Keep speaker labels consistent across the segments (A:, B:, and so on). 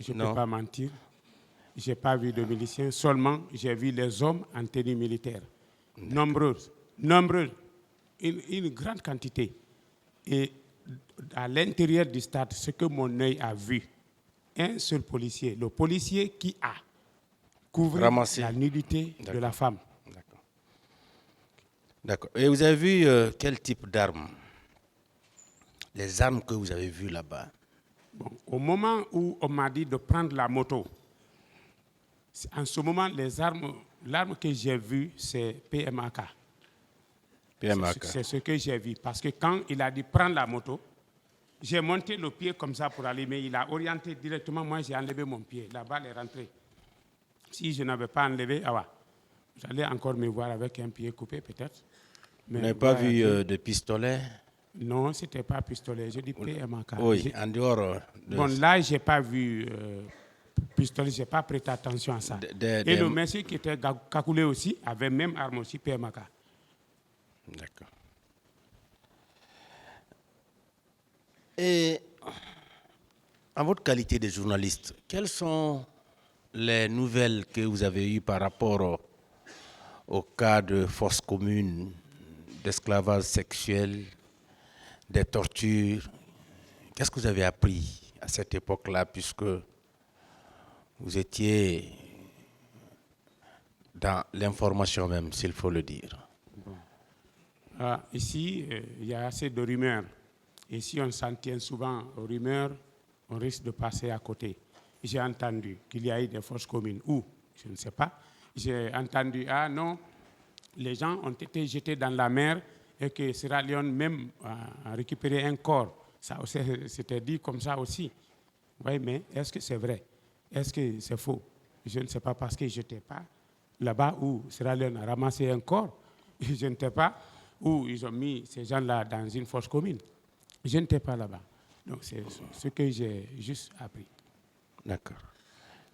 A: je ne peux pas mentir. Je n'ai pas vu de miliciens, seulement j'ai vu les hommes en tenue militaire. Nombreux, une grande quantité. Et à l'intérieur du stade, ce que mon œil a vu, un seul policier, le policier qui a couvert la nudité de la femme.
B: D'accord. Et vous avez vu quel type d'armes? Les armes que vous avez vues là-bas?
A: Bon, au moment où on m'a dit de prendre la moto, en ce moment, l'arme que j'ai vue, c'est PMAK.
B: PMAK.
A: C'est ce que j'ai vu. Parce que quand il a dit prendre la moto, j'ai monté le pied comme ça pour aller, mais il a orienté directement. Moi, j'ai enlevé mon pied. La balle est rentrée. Si je n'avais pas enlevé, j'allais encore me voir avec un pied coupé, peut-être.
B: Vous n'avez pas vu de pistolet?
A: Non, ce n'était pas pistolet. Je dis PMAK.
B: Oui, en dehors de...
A: Bon, là, je n'ai pas vu pistolet, je n'ai pas prêté attention à ça. Et le monsieur qui était cagoulé aussi avait même arme aussi, PMAK.
B: D'accord. Et en votre qualité de journaliste, quelles sont les nouvelles que vous avez eues par rapport au cas de fausses communes, d'esclavage sexuel, des tortures? Qu'est-ce que vous avez appris à cette époque-là, puisque vous étiez dans l'information même, s'il faut le dire?
A: Ici, il y a assez de rumeurs. Et si on s'en tient souvent aux rumeurs, on risque de passer à côté. J'ai entendu qu'il y a eu des fausses communes. Où? Je ne sais pas. J'ai entendu, non, les gens ont été jetés dans la mer et que Sierra Leone même a récupéré un corps. Ça, c'était dit comme ça aussi. Oui, mais est-ce que c'est vrai? Est-ce que c'est faux? Je ne sais pas parce que je n'étais pas là-bas où Sierra Leone a ramassé un corps. Je n'étais pas où ils ont mis ces gens-là dans une fosse commune. Je n'étais pas là-bas. Donc c'est ce que j'ai juste appris.
B: D'accord.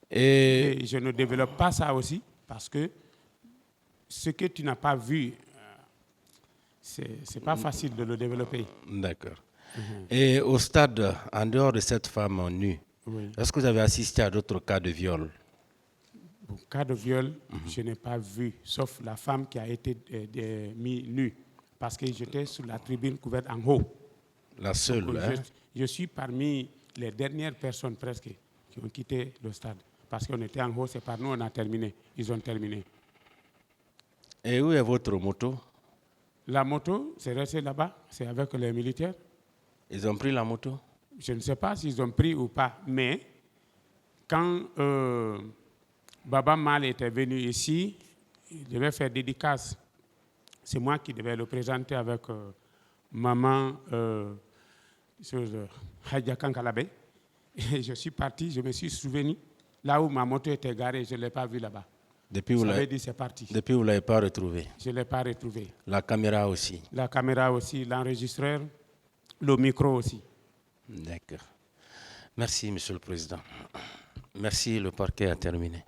A: Et je ne développe pas ça aussi parce que ce que tu n'as pas vu, c'est pas facile de le développer.
B: D'accord. Et au stade, en dehors de cette femme nue, est-ce que vous avez assisté à d'autres cas de viol?
A: Bon, cas de viol, je n'ai pas vu, sauf la femme qui a été mise nue, parce que j'étais sur la tribune couverte en haut.
B: La seule,
A: donc,
B: hein?
A: je suis parmi les dernières personnes presque qui ont quitté le stade. Parce qu'on était en haut, c'est par nous, on a terminé. Ils ont terminé.
B: Et où est votre moto?
A: La moto, c'est resté là-bas, c'est avec les militaires.
B: Ils ont pris la moto?
A: Je ne sais pas s'ils ont pris ou pas, mais quand Baba Mal était venu ici, il devait faire dédicace. C'est moi qui devais le présenter avec maman Hadja Kankalabé. Et je suis parti, je me suis souvenu, là où ma moto était garée, je ne l'ai pas vue là-bas.
B: Depuis vous ne l'avez pas retrouvé?
A: Je ne l'ai pas retrouvé.
B: La caméra aussi?
A: La caméra aussi, l'enregistreur, le micro aussi.
B: D'accord. Merci, Monsieur le Président. Merci, le parquet a terminé.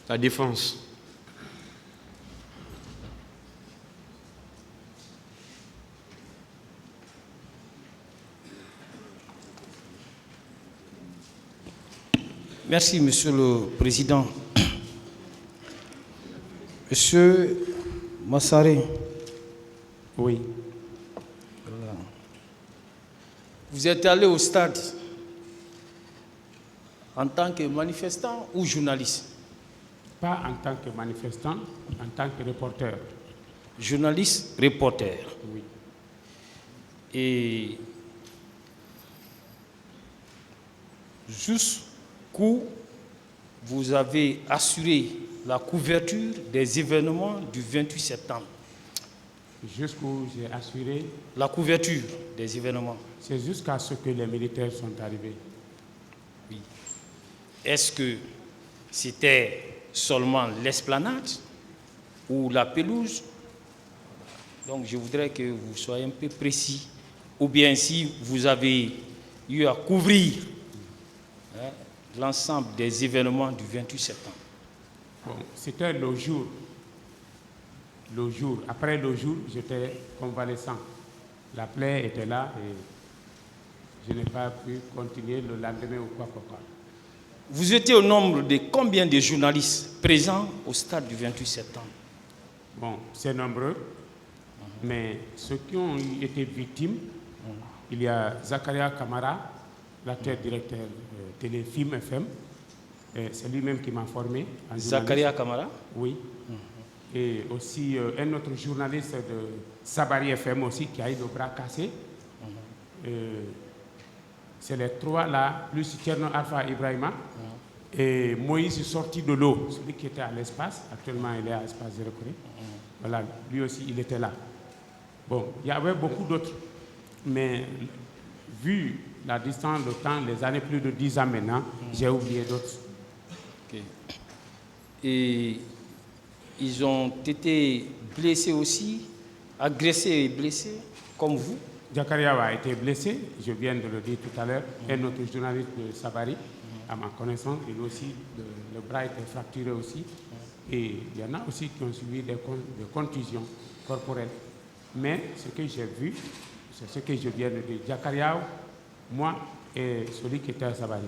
C: La défense.
D: Merci, Monsieur le Président. Monsieur Massaré.
A: Oui.
D: Voilà. Vous êtes allé au stade en tant que manifestant ou journaliste?
A: Pas en tant que manifestant, en tant que reporter.
D: Journaliste, reporter.
A: Oui.
D: Et jusqu'où vous avez assuré la couverture des événements du 28 septembre?
A: Jusqu'où j'ai assuré
D: la couverture des événements.
A: C'est jusqu'à ce que les militaires sont arrivés.
D: Oui. Est-ce que c'était seulement l'esplanade ou la pelouse? Donc je voudrais que vous soyez un peu précis. Ou bien si vous avez eu à couvrir l'ensemble des événements du 28 septembre.
A: Bon, c'était le jour. Le jour. Après le jour, j'étais convalescent. la plaie était là et je n'ai pas pu continuer le lendemain ou quoi que ce soit.
D: Vous étiez au nombre de combien de journalistes présents au stade du 28 septembre?
A: Bon, c'est nombreux, mais ceux qui ont été victimes, il y a Zakaria Kamara, l'acteur directeur Téléfilm FM, c'est lui-même qui m'a formé.
D: Zakaria Kamara?
A: Oui. Et aussi un autre journaliste de Sabari FM aussi qui a eu le bras cassé. C'est les trois là, plus Tcherno Alpha Ibrahima. Et Moïse est sorti de l'eau, celui qui était à l'espace. Actuellement, il est à l'espace Zéro. Voilà, lui aussi, il était là. Bon, il y avait beaucoup d'autres. Mais vu la distance, le temps, les années, plus de 10 ans maintenant, j'ai oublié d'autres.
D: Okay. Et ils ont été blessés aussi, agressés et blessés, comme vous?
A: Zakaria a été blessé, je viens de le dire tout à l'heure. Un autre journaliste de Sabari, à ma connaissance, il aussi, le bras était fracturé aussi. Et il y en a aussi qui ont subi des contusions corporelles. Mais ce que j'ai vu, c'est ce que je viens de dire. Zakaria, moi et celui qui était à Sabari.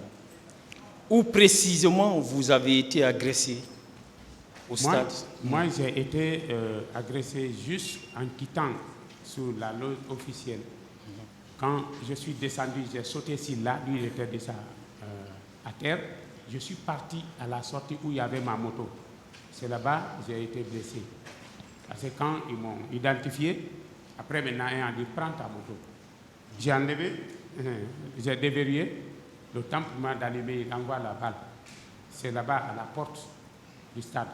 D: Où précisément vous avez été agressé au stade?
A: Moi, j'ai été agressé juste en quittant sur la loge officielle. Quand je suis descendu, j'ai sauté sur là, lui il était déjà à terre. Je suis parti à la sortie où il y avait ma moto. C'est là-bas que j'ai été blessé. Parce que quand ils m'ont identifié, après maintenant, ils ont dit prends ta moto. J'ai enlevé, j'ai déverrouillé. Le temps pour moi d'allumer, il envoie la balle. C'est là-bas à la porte du stade.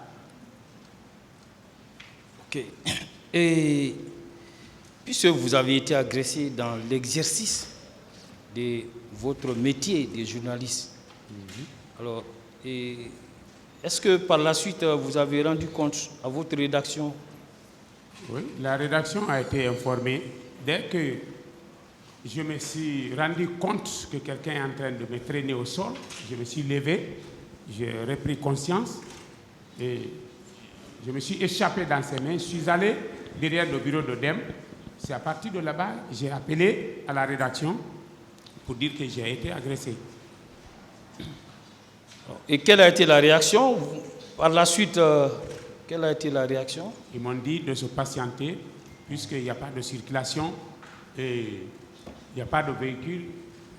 D: Ok. Et puisque vous avez été agressé dans l'exercice de votre métier de journaliste, alors, est-ce que par la suite vous avez rendu compte à votre rédaction?
A: Oui, la rédaction a été informée. Dès que je me suis rendu compte que quelqu'un est en train de me traîner au sol, je me suis levé, j'ai repris conscience et je me suis échappé dans ses mains. Je suis allé derrière le bureau de DEM. C'est à partir de là-bas que j'ai appelé à la rédaction pour dire que j'ai été agressé.
D: Et quelle a été la réaction? Par la suite, quelle a été la réaction?
A: Ils m'ont dit de se patienter puisqu'il n'y a pas de circulation et il n'y a pas de véhicules.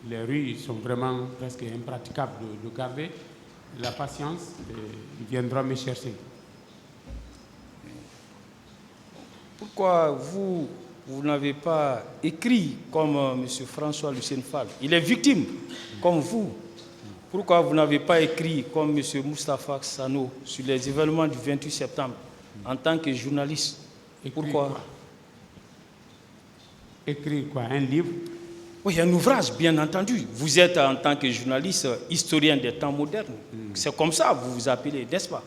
A: Les rues sont vraiment presque impraticables de garder. La patience, ils viendront me chercher.
D: Pourquoi vous n'avez pas écrit comme M. François Lucien Fall? Il est victime, comme vous. Pourquoi vous n'avez pas écrit comme M. Moustapha Sano sur les événements du 28 septembre en tant que journaliste? Pourquoi?
A: Écrire quoi? Un livre?
D: Oui, un ouvrage, bien entendu. Vous êtes en tant que journaliste, historien des temps modernes. C'est comme ça que vous vous appelez, n'est-ce pas?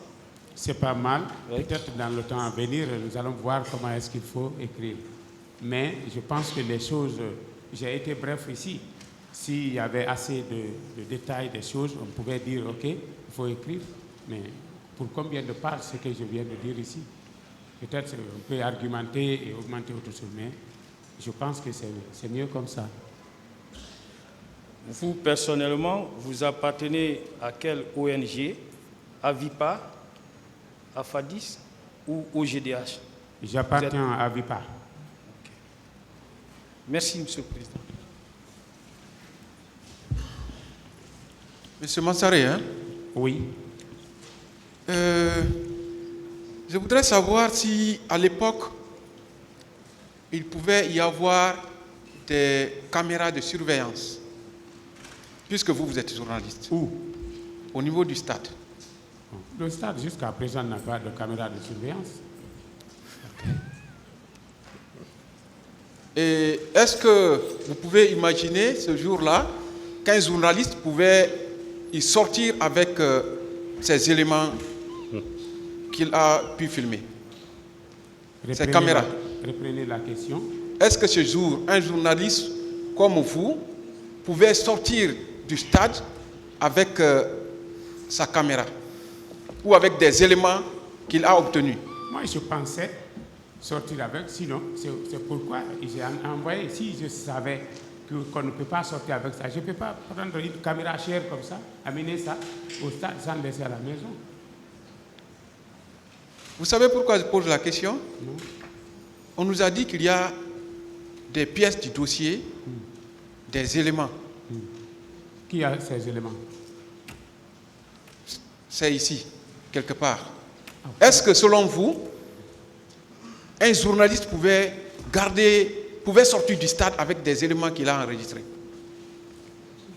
A: C'est pas mal. Oui. Peut-être dans le temps à venir, nous allons voir comment est-ce qu'il faut écrire. Mais je pense que les choses, j'ai été bref ici. S'il y avait assez de détails des choses, on pouvait dire, OK, il faut écrire. Mais pour combien de pages, ce que je viens de dire ici? Peut-être on peut argumenter et augmenter autre chose, mais je pense que c'est mieux comme ça.
D: Vous, personnellement, vous appartenez à quelle ONG? À VIPA, à FADIS ou au GDH?
A: J'appartiens à VIPA.
D: Okay. Merci, Monsieur le Président.
E: Monsieur Mansaré, hein?
A: Oui.
E: Je voudrais savoir si, à l'époque, il pouvait y avoir des caméras de surveillance, puisque vous êtes journaliste.
A: Où?
E: Au niveau du stade.
A: Le stade, jusqu'à présent, n'a pas de caméra de surveillance.
E: Et est-ce que vous pouvez imaginer ce jour-là qu'un journaliste pouvait y sortir avec ces éléments qu'il a pu filmer? Ces caméras.
A: Reprenez la question.
E: Est-ce que ce jour, un journaliste comme vous pouvait sortir du stade avec sa caméra ou avec des éléments qu'il a obtenus?
A: Moi, je pensais sortir avec. Sinon, c'est pourquoi j'ai envoyé. Si je savais qu'on ne peut pas sortir avec ça, je ne peux pas prendre une caméra chère comme ça, amener ça au stade sans laisser à la maison.
E: Vous savez pourquoi je pose la question?
A: Non.
E: On nous a dit qu'il y a des pièces du dossier, des éléments.
A: Qui a ces éléments?
E: C'est ici, quelque part. Est-ce que selon vous, un journaliste pouvait sortir du stade avec des éléments qu'il a enregistrés?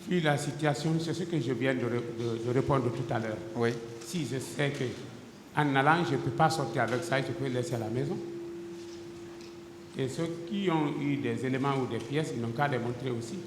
A: Vu la situation, c'est ce que je viens de répondre tout à l'heure.
E: Oui.
A: Si je sais qu'en allant, je ne peux pas sortir avec ça, je peux le laisser à la maison. Et ceux qui ont eu des éléments ou des pièces, ils n'ont qu'à les montrer aussi.